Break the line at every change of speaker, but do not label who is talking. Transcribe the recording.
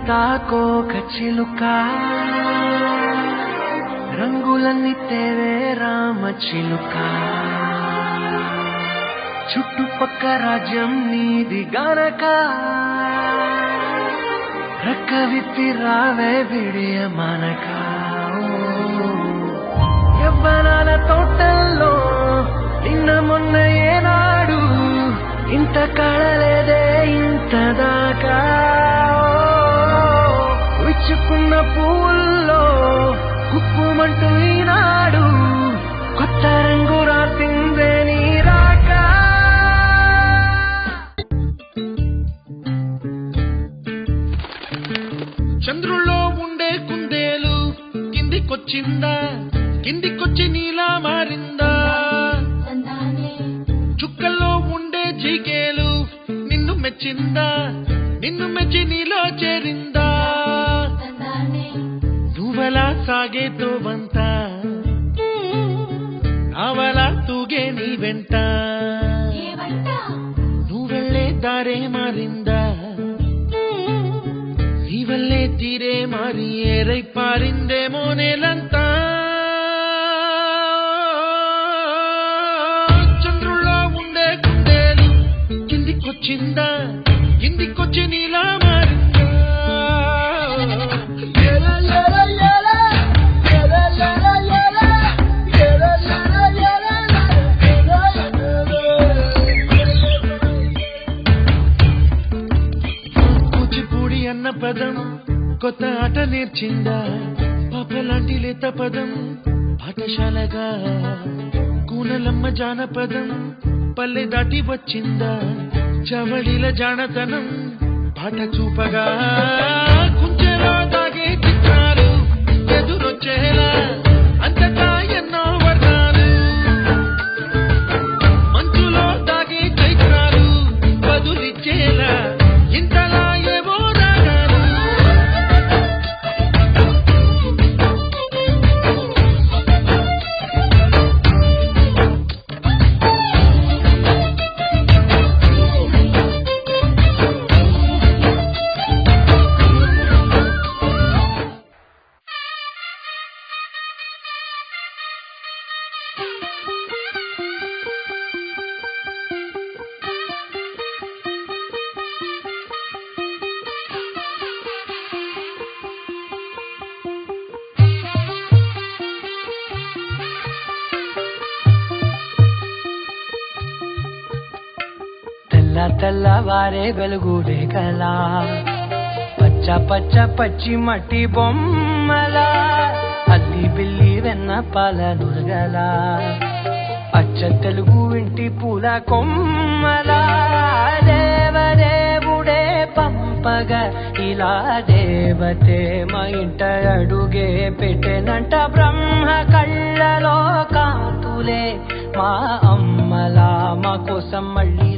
తాకోక చిలుక రంగులన్నీ తేవే రామ చిలుక చుట్టుపక్క రాజ్యం నీది గనక రక్క విప్పి రావే విడియ మనక యవ్వనాల తోటల్లో నిన్న మొన్న ఏనాడు ఇంత కళలేదే ఇంత దాకా విచ్చుకున్న పూల్లో కుప్పుమంటూ ఈనాడు కొత్త రంగు రాసిందే నీ రాక
చంద్రుల్లో ఉండే కుందేలు కిందికొచ్చిందా కిందికొచ్చి నీలా మారిందా చుక్కల్లో ఉండే జీకేలు నిన్ను మెచ్చిందా నిన్ను మెచ్చి నీలో చేరిందా నువ్వలా సాగే తోవంత నావలా తూగే నీ వెంట నువ్వెళ్ళే దారే మారిందా నీవల్లే తీరే మారి ఏరై పారిందేమో నేలంతా చంద్రుల్లో ఉండే కుందేలు కిందికొచ్చిందా కిందికొచ్చి నీలా మారిందా కూచిపూడి అన్న పదం కొత్త ఆట నేర్చిందా పాపలాంటి లేత పదం పాఠశాలగా కూనలమ్మ జానపదం పల్లె దాటి వచ్చిందా చవళిల జానతనం పాట చూపగా కుంచెలో దాగే చిత్రాలు ఎదురొచ్చేలా అంతటా ఎన్నో వర్ణాలు మంచులో దాగే చైత్రాలు బదులిచ్చేలా ఇంతలా ఏవో రాగాలు
తెల్లవారే వెలుగులే కలా పచ్చ పచ్చ పచ్చి మట్టి బొమ్మల అల్లి బిల్లి వెన్న పాల నురగల అచ్చ తెలుగు ఇంటి పూల కొమ్మల దేవదేవుడే పంపగా ఇలా దేవతే మా ఇంట అడుగే పెట్టెనంట బ్రహ్మ కళ్ళలో కాంతులే మా అమ్మలా మా కోసం మళ్ళీ